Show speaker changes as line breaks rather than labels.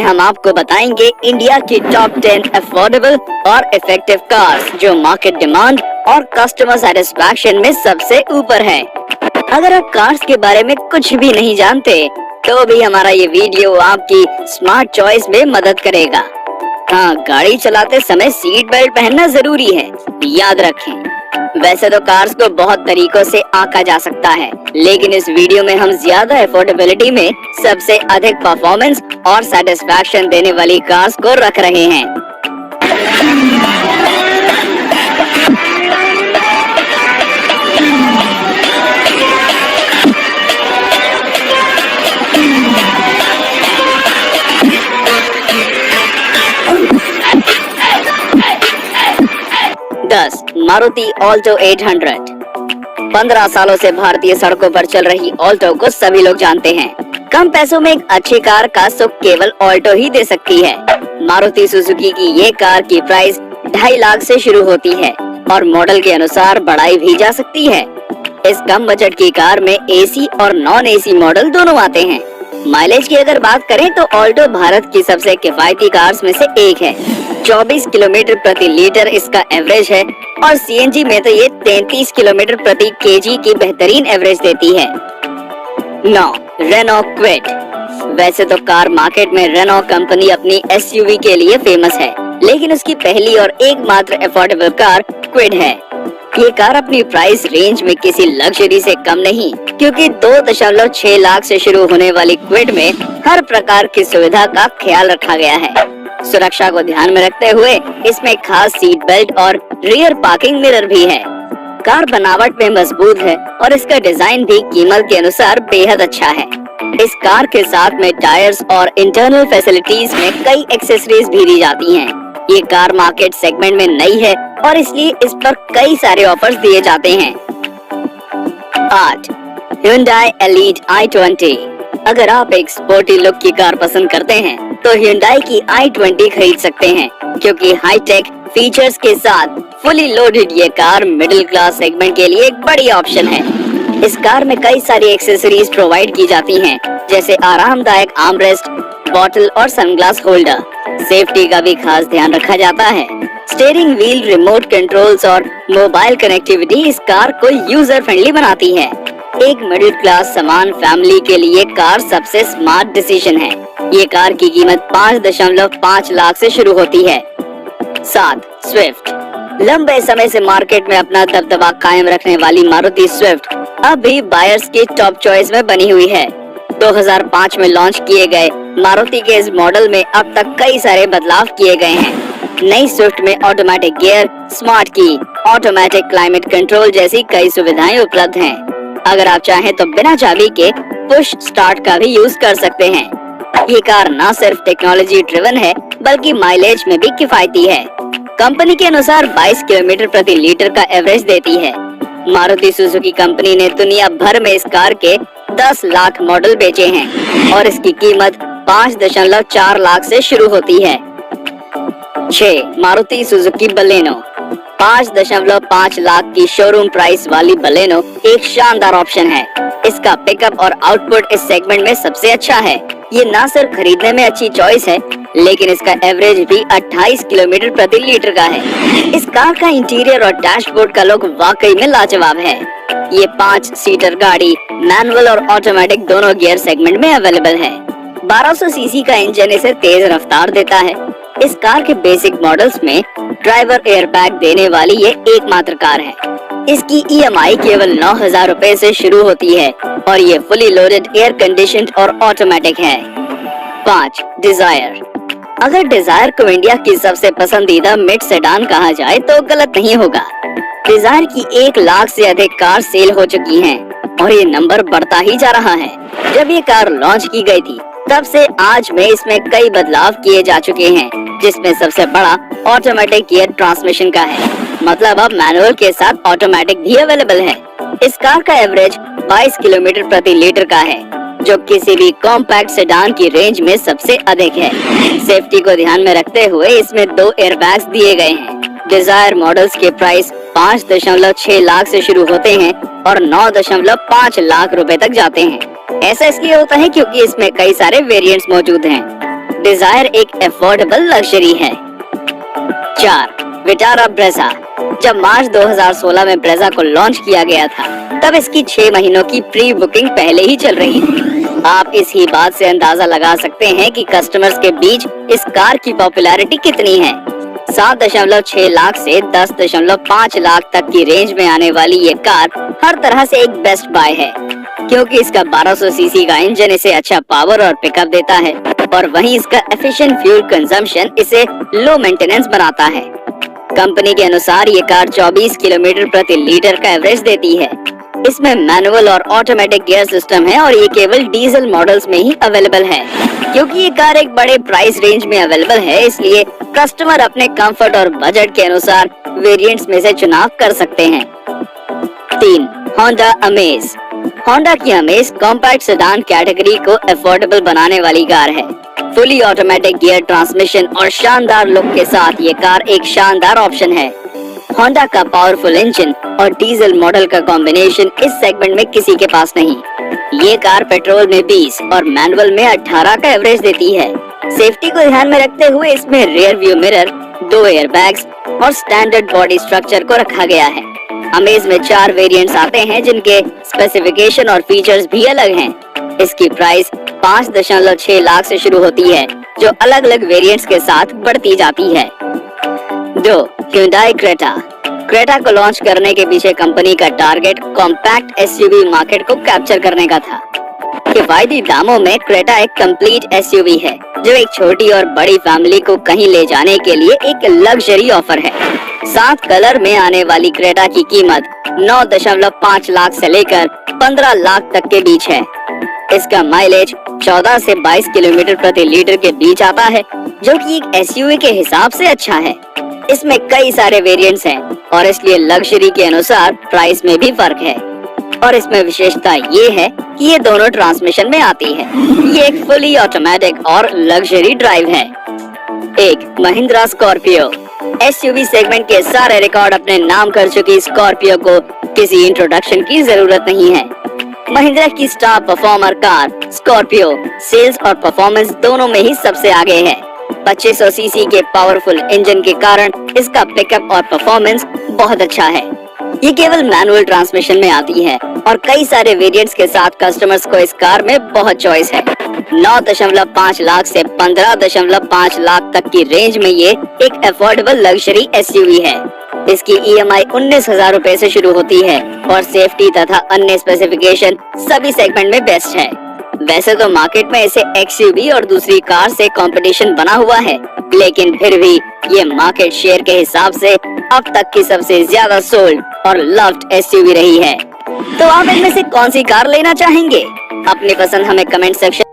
हम आपको बताएंगे इंडिया की टॉप 10 अफोर्डेबल और इफेक्टिव कार्स जो मार्केट डिमांड और कस्टमर सेटिस्फैक्शन में सबसे ऊपर है। अगर आप कार्स के बारे में कुछ भी नहीं जानते तो भी हमारा ये वीडियो आपकी स्मार्ट चॉइस में मदद करेगा। हाँ, गाड़ी चलाते समय सीट बेल्ट पहनना जरूरी है, याद रखें। वैसे तो कार्स को बहुत तरीकों से आंका जा सकता है, लेकिन इस वीडियो में हम ज्यादा अफोर्डेबिलिटी में सबसे अधिक परफॉर्मेंस और सेटिस्फैक्शन देने वाली कार्स को रख रहे हैं। मारुति ऑल्टो 800। 15 सालों से भारतीय सड़कों पर चल रही ऑल्टो को सभी लोग जानते हैं। कम पैसों में एक अच्छी कार का सुख केवल ऑल्टो ही दे सकती है। मारुति सुजुकी की ये कार की प्राइस 2.5 लाख से शुरू होती है और मॉडल के अनुसार बढ़ाई भी जा सकती है। इस कम बजट की कार में एसी और नॉन एसी मॉडल दोनों आते हैं। माइलेज की अगर बात करें तो ऑल्टो भारत की सबसे किफायती कार्स में से एक है। 24 किलोमीटर प्रति लीटर इसका एवरेज है और सीएनजी में तो ये 33 किलोमीटर प्रति केजी की बेहतरीन एवरेज देती है। 9. Renault Kwid. वैसे तो कार मार्केट में रेनो कंपनी अपनी एसयूवी के लिए फेमस है, लेकिन उसकी पहली और एकमात्र अफोर्डेबल कार क्विड है। ये कार अपनी प्राइस रेंज में किसी लग्जरी से कम नहीं, क्योंकि 2.6 लाख से शुरू होने वाली क्विड में हर प्रकार की सुविधा का ख्याल रखा गया है। सुरक्षा को ध्यान में रखते हुए इसमें खास सीट बेल्ट और रियर पार्किंग मिरर भी है। कार बनावट में मजबूत है और इसका डिजाइन भी कीमत के अनुसार बेहद अच्छा है। इस कार के साथ में टायर्स और इंटरनल फैसिलिटीज में कई एक्सेसरीज भी दी जाती हैं। ये कार मार्केट सेगमेंट में नई है और इसलिए इस पर कई सारे ऑफर्स दिए जाते हैं। 8. Hyundai Elite i20। अगर आप एक स्पोर्टी लुक की कार पसंद करते हैं तो Hyundai की i20 खरीद सकते हैं, क्योंकि हाईटेक फीचर्स के साथ फुली लोडेड ये कार मिडिल क्लास सेगमेंट के लिए एक बड़ी ऑप्शन है। इस कार में कई सारी एक्सेसरीज प्रोवाइड की जाती हैं, जैसे आरामदायक आर्मरेस्ट, बॉटल और सनग्लास होल्डर। सेफ्टी का भी खास ध्यान रखा जाता है। स्टीयरिंग व्हील, रिमोट कंट्रोल्स और मोबाइल कनेक्टिविटी इस कार को यूजर फ्रेंडली बनाती है। एक मिडिल क्लास सामान फैमिली के लिए कार सबसे स्मार्ट डिसीजन है। ये कार की कीमत 5.5 लाख से शुरू होती है। 7. स्विफ्ट। लंबे समय से मार्केट में अपना दबदबा कायम रखने वाली मारुति स्विफ्ट अब भी बायर्स की टॉप चॉइस में बनी हुई है। 2005 में लॉन्च किए गए मारुति के इस मॉडल में अब तक कई सारे बदलाव किए गए हैं। नई स्विफ्ट में ऑटोमेटिक गियर, स्मार्ट की, ऑटोमेटिक क्लाइमेट कंट्रोल जैसी कई सुविधाएं उपलब्ध हैं। अगर आप चाहें तो बिना चाबी के पुश स्टार्ट का भी यूज कर सकते हैं। ये कार न सिर्फ टेक्नोलॉजी ड्रिवन है, बल्कि माइलेज में भी किफायती है। कंपनी के अनुसार 22 किलोमीटर प्रति लीटर का एवरेज देती है। मारुति सुजुकी कंपनी ने दुनिया भर में इस कार के 10 लाख मॉडल बेचे हैं और इसकी कीमत 5.4 लाख से शुरू होती है। 6. Maruti Suzuki Baleno. 5.5 लाख की शोरूम प्राइस वाली बलेनो एक शानदार ऑप्शन है। इसका पिकअप और आउटपुट इस सेगमेंट में सबसे अच्छा है। ये न सिर्फ खरीदने में अच्छी चॉइस है, लेकिन इसका एवरेज भी 28 किलोमीटर प्रति लीटर का है। इस कार का इंटीरियर और डैशबोर्ड का लुक वाकई में लाजवाब है। ये 5 सीटर गाड़ी मैनुअल और ऑटोमेटिक दोनों गियर सेगमेंट में अवेलेबल है। 1200 सीसी का इंजन इसे तेज रफ्तार देता है। इस कार के बेसिक मॉडल्स में ड्राइवर एयरबैग देने वाली ये एकमात्र कार है। इसकी ईएमआई केवल 9,000 रुपए से शुरू होती है और ये फुली लोडेड, एयर कंडीशनड और ऑटोमेटिक है। 5. डिजायर। अगर डिजायर को इंडिया की सबसे पसंदीदा मिड सेडान कहा जाए तो गलत नहीं होगा। डिजायर की 1 लाख से अधिक कार सेल हो चुकी हैं और ये नंबर बढ़ता ही जा रहा है। जब ये कार लॉन्च की गई थी तब से आज में इसमें कई बदलाव किए जा चुके हैं, जिसमें सबसे बड़ा ऑटोमेटिक गियर ट्रांसमिशन का है। मतलब अब मैनुअल के साथ ऑटोमेटिक भी अवेलेबल है। इस कार का एवरेज 22 किलोमीटर प्रति लीटर का है, जो किसी भी कॉम्पैक्ट सेडान की रेंज में सबसे अधिक है। सेफ्टी को ध्यान में रखते हुए इसमें 2 एयरबैग्स दिए गए हैं। डिजायर मॉडल्स के प्राइस 5.6 लाख से शुरू होते हैं और 9.5 लाख रुपए तक जाते हैं। ऐसा इसलिए होता है क्योंकि इसमें कई सारे वेरिएंट्स मौजूद हैं। डिजायर एक अफोर्डेबल लग्जरी है। 4. Vitara Brezza. जब मार्च 2016 में ब्रेजा को लॉन्च किया गया था, तब इसकी 6 महीनों की प्री बुकिंग पहले ही चल रही थी। आप इस ही बात से अंदाजा लगा सकते हैं कि कस्टमर्स के बीच इस कार की पॉपुलैरिटी कितनी है। 7.6 लाख से 10.5 लाख तक की रेंज में आने वाली ये कार हर तरह से एक बेस्ट बाय है, क्योंकि इसका 1200 सीसी का इंजन इसे अच्छा पावर और पिकअप देता है, और वहीं इसका एफिशिएंट फ्यूल कंजम्पशन इसे लो मेंटेनेंस बनाता है। कंपनी के अनुसार ये कार 24 किलोमीटर प्रति लीटर का एवरेज देती है। इसमें मैनुअल और ऑटोमेटिक गियर सिस्टम है और ये केवल डीजल मॉडल्स में ही अवेलेबल है। क्योंकि ये कार एक बड़े प्राइस रेंज में अवेलेबल है, इसलिए कस्टमर अपने कंफर्ट और बजट के अनुसार वेरिएंट्स में से चुनाव कर सकते हैं। 3. Honda amaze. होंडा की अमेज कॉम्पैक्ट सेडान कैटेगरी को अफोर्डेबल बनाने वाली कार है। फुली ऑटोमेटिक गियर ट्रांसमिशन और शानदार लुक के साथ ये कार एक शानदार ऑप्शन है। होंडा का पावरफुल इंजन और डीजल मॉडल का कॉम्बिनेशन इस सेगमेंट में किसी के पास नहीं। ये कार पेट्रोल में 20 और मैनुअल में 18 का एवरेज देती है। सेफ्टी को ध्यान में रखते हुए इसमें रियर व्यू मिरर, 2 एयरबैग्स और स्टैंडर्ड बॉडी स्ट्रक्चर को रखा गया है। अमेज में 4 वेरिएंट्स आते हैं जिनके स्पेसिफिकेशन और फीचर्स भी अलग हैं। इसकी प्राइस 5.6 लाख से शुरू होती है, जो अलग अलग वेरिएंट्स के साथ बढ़ती जाती है। 2. Hyundai Creta. क्रेटा को लॉन्च करने के पीछे कंपनी का टारगेट कॉम्पैक्ट एसयूवी मार्केट को कैप्चर करने का था। किफायती दामों में क्रेटा एक कंप्लीट एसयूवी है, जो एक छोटी और बड़ी फैमिली को कहीं ले जाने के लिए एक लग्जरी ऑफर है। 7 कलर में आने वाली क्रेटा की कीमत 9.5 लाख से लेकर 15 लाख तक के बीच है। इसका माइलेज 14 से 22 किलोमीटर प्रति लीटर के बीच आता है, जो कि एक एसयूवी के हिसाब से अच्छा है। इसमें कई सारे वेरिएंट्स हैं और इसलिए लग्जरी के अनुसार प्राइस में भी फर्क है। और इसमें विशेषता ये है कि ये दोनों ट्रांसमिशन में आती है। ये एक फुली ऑटोमेटिक और लग्जरी ड्राइव है। 1. महिंद्रा स्कॉर्पियो। एसयूवी सेगमेंट के सारे रिकॉर्ड अपने नाम कर चुकी स्कॉर्पियो को किसी इंट्रोडक्शन की जरूरत नहीं है। महिंद्रा की star performer car Scorpio sales और परफॉर्मेंस दोनों में ही सबसे आगे है। 2500 सीसी के पावरफुल इंजन के कारण इसका पिकअप और परफॉर्मेंस बहुत अच्छा है। ये केवल मैनुअल ट्रांसमिशन में आती है और कई सारे वेरिएंट्स के साथ कस्टमर्स को इस कार में बहुत चॉइस है। 9.5 लाख से 15.5 लाख तक की रेंज में ये एक अफोर्डेबल लग्जरी एसयूवी है। इसकी ईएमआई 19,000 रुपए से शुरू होती है और सेफ्टी तथा अन्य स्पेसिफिकेशन सभी सेगमेंट में बेस्ट है। वैसे तो मार्केट में इसे एक्सयूवी और दूसरी कार से कंपटीशन बना हुआ है, लेकिन फिर भी ये मार्केट शेयर के हिसाब से अब तक की सबसे ज्यादा सोल्ड और लव्ड एसयूवी रही है। तो आप इनमें से कौन सी कार लेना चाहेंगे? अपनी पसंद हमें कमेंट सेक्शन